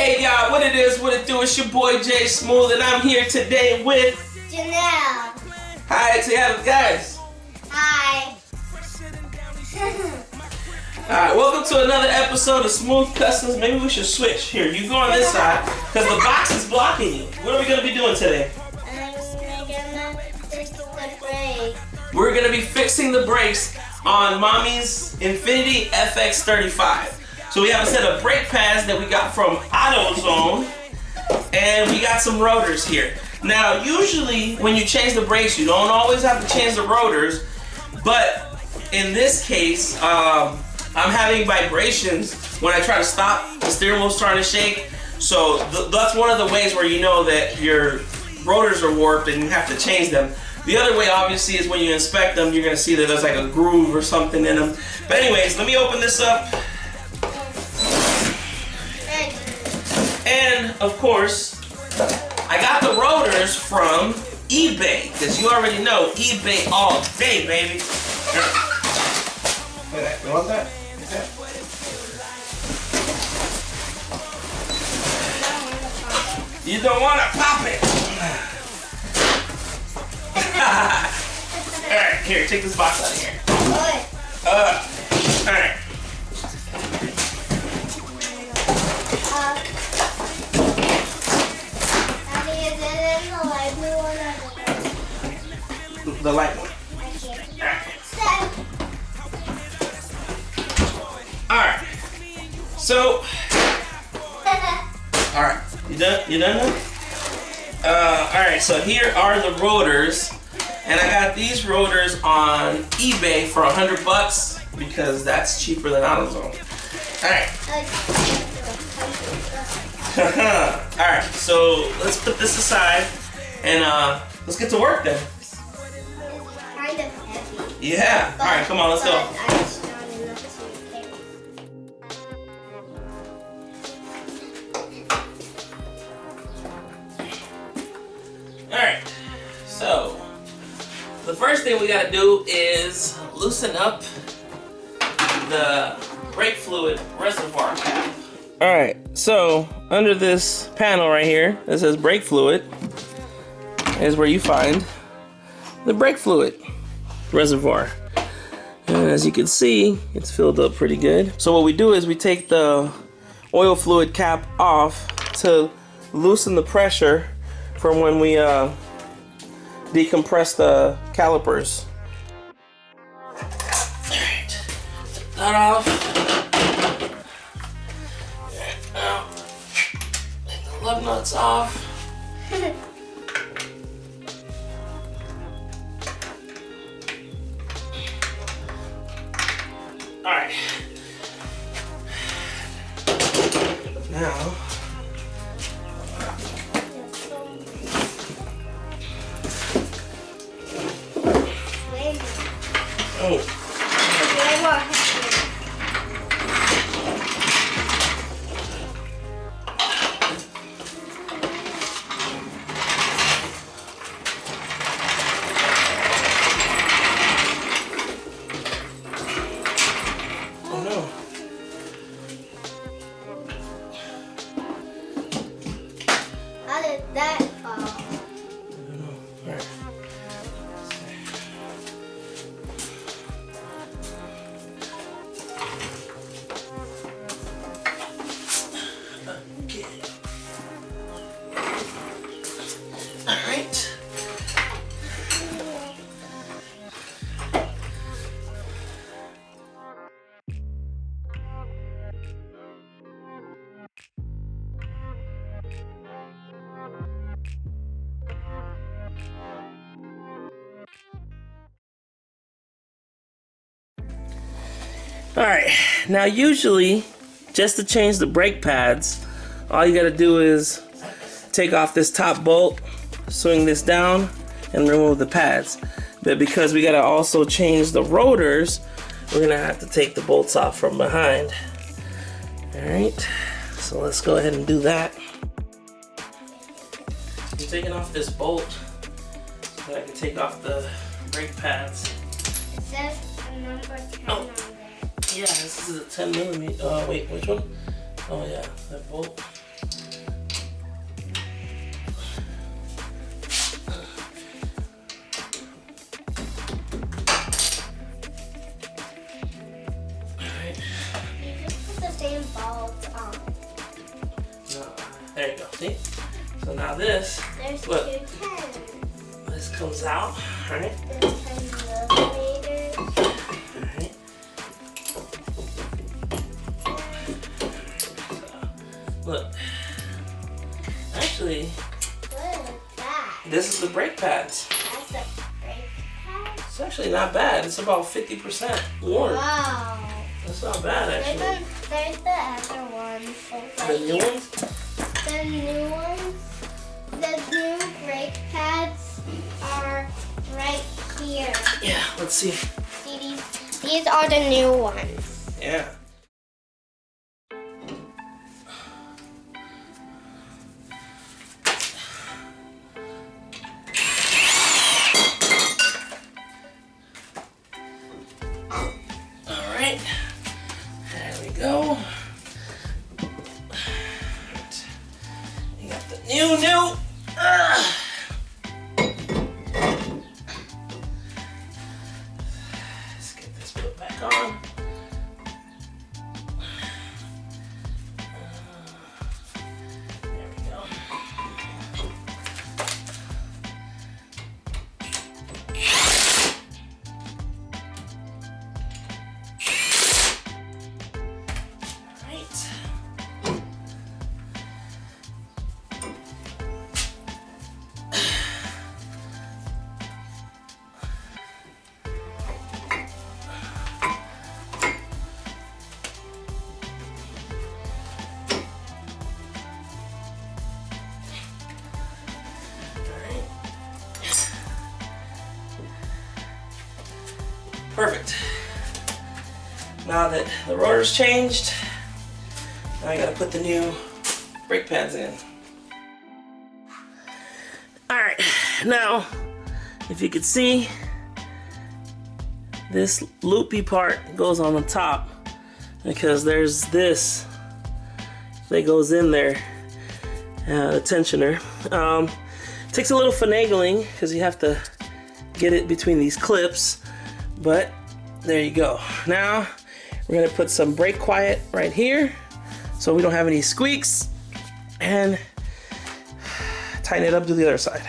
Hey y'all, what it is, what it do, it's your boy Jay Smooth, and I'm here today with Janelle. Hi, say hi to the guys. Hi. Alright, welcome to another episode of Smooth Customs. Maybe we should switch. Here, you go on this side, because the box is blocking you. What are we going to be doing today? We're going to be fixing the brakes on Mommy's Infiniti FX35. So we have a set of brake pads that we got from AutoZone, and we got some rotors here. Now, usually when you change the brakes, you don't always have to change the rotors, but in this case, I'm having vibrations when I try to stop. The steering wheel's starting to shake, so that's one of the ways where you know that your rotors are warped and you have to change them. The other way, obviously, is when you inspect them, you're gonna see that there's like a groove or something in them. But anyways, let me open this up. And of course, I got the rotors from eBay, because you already know eBay all day, baby. You want that? Okay. You don't want to pop it. Alright, here, take this box out of here. Alright. The light one. Alright. So. Alright. You done? You done now? Alright, so here are the rotors. And I got these rotors on eBay for $100 because that's cheaper than AutoZone. Alright. Alright, so let's put this aside and let's get to work then. It's kind of heavy. Yeah. Alright, come on, let's go. Alright, so the first thing we gotta do is loosen up the brake fluid reservoir cap. Alright, so under this panel right here that says brake fluid is where you find the brake fluid reservoir. And as you can see, it's filled up pretty good. So what we do is we take the oil fluid cap off to loosen the pressure from when we decompress the calipers. Alright, take that off. Now, take the lug nuts off. Alright. Now, oh. Oh no. How did that fall? I don't know. All right. Okay. All right. Alright, now usually, just to change the brake pads, all you gotta do is take off this top bolt, swing this down, and remove the pads. But because we gotta also change the rotors, we're gonna have to take the bolts off from behind. Alright, so let's go ahead and do that. I'm taking off this bolt so that I can take off the brake pads. It says number 10 on there. Yeah, this is a 10 millimeter. Wait, which one? Oh yeah, that bolt. So now this, There's look, 2 10s. this comes out, right? There's 10 millimeters. Right. So, look, actually, What is that? this is the brake pads. That's a brake pad? It's actually not bad. It's about 50% worn. Wow. That's not bad, actually. There's the other ones. The new ones? The new ones. The new brake pads are right here. Yeah, let's see. See, these are the new ones. Yeah. All right. There we go. You got the new. Let's get this put back on. There we go. All right. Perfect. Now that the rotor's changed, now I gotta put the new brake pads in. Alright, now if you could see, this loopy part goes on the top because there's this that goes in there, the tensioner. Takes a little finagling because you have to get it between these clips, but there you go. Now we're gonna put some brake quiet right here so we don't have any squeaks, and tighten it up to the other side.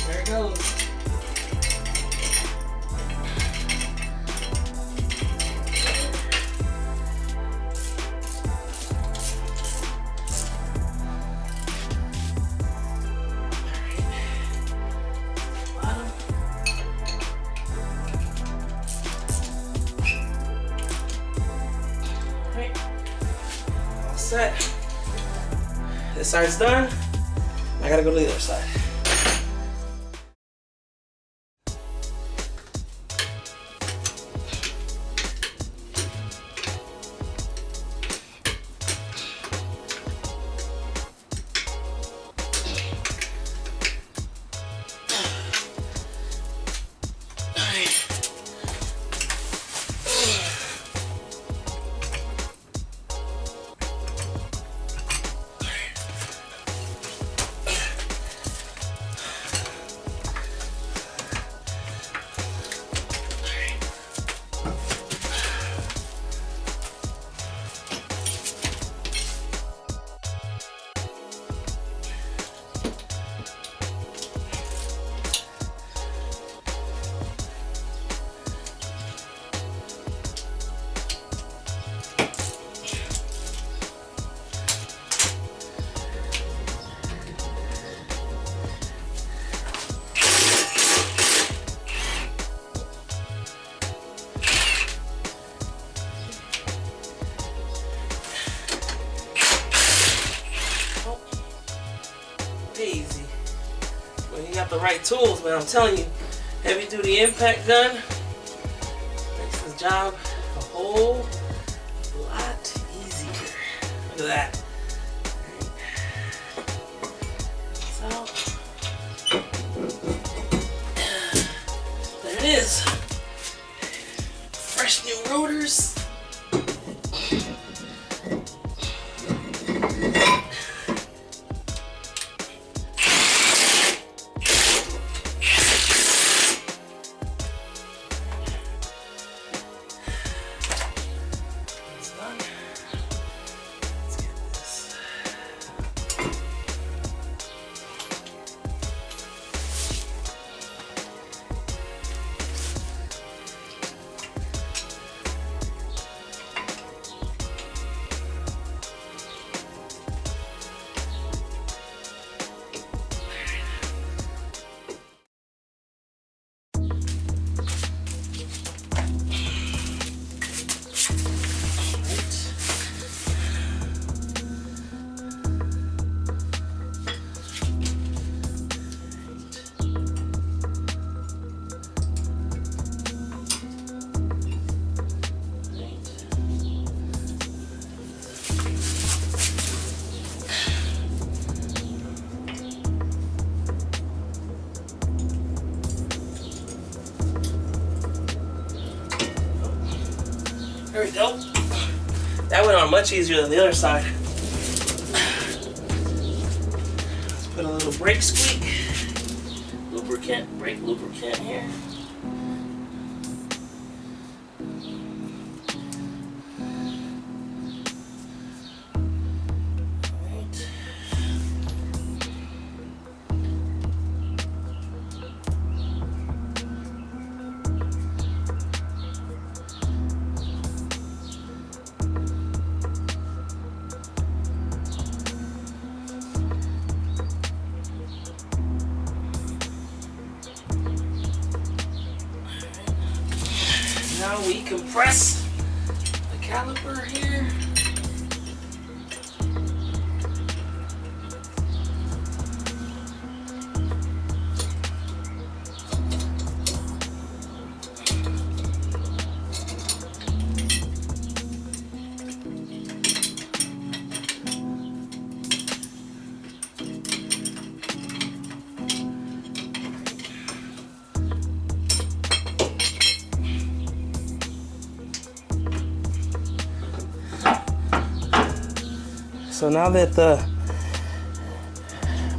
There it goes. Bottom. Alright. All set. This side's done. I gotta go to the other side. the right tools, man. I'm telling you, heavy duty impact gun makes this job a whole lot easier. Look at that. So, there it is. Fresh new rotors. There we go. That went on much easier than the other side. Let's put a little brake squeak. Brake lubricant here. Now we compress the caliper here. So now that the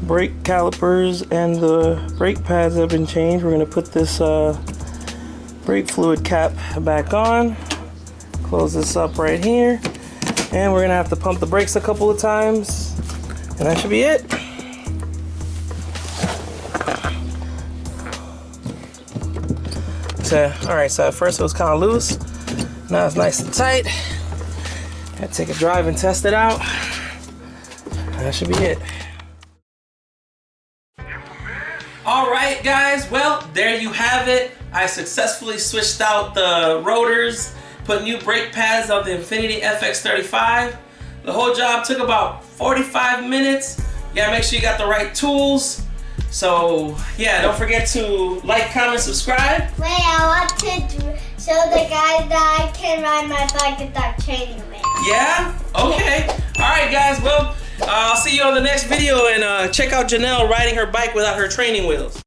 brake calipers and the brake pads have been changed, we're going to put this brake fluid cap back on. Close this up right here. And we're going to have to pump the brakes a couple of times. And that should be it. So, alright, so at first it was kind of loose. Now it's nice and tight. Gotta take a drive and test it out. That should be it. Alright guys, well, there you have it. I successfully switched out the rotors, put new brake pads on the Infiniti FX35. The whole job took about 45 minutes. You gotta make sure you got the right tools. So yeah, don't forget to like, comment, subscribe. Wait, I want to show the guys that I can ride my bike without training wheels. Yeah? Okay. Alright guys, well, I'll see you on the next video, and check out Janelle riding her bike without her training wheels.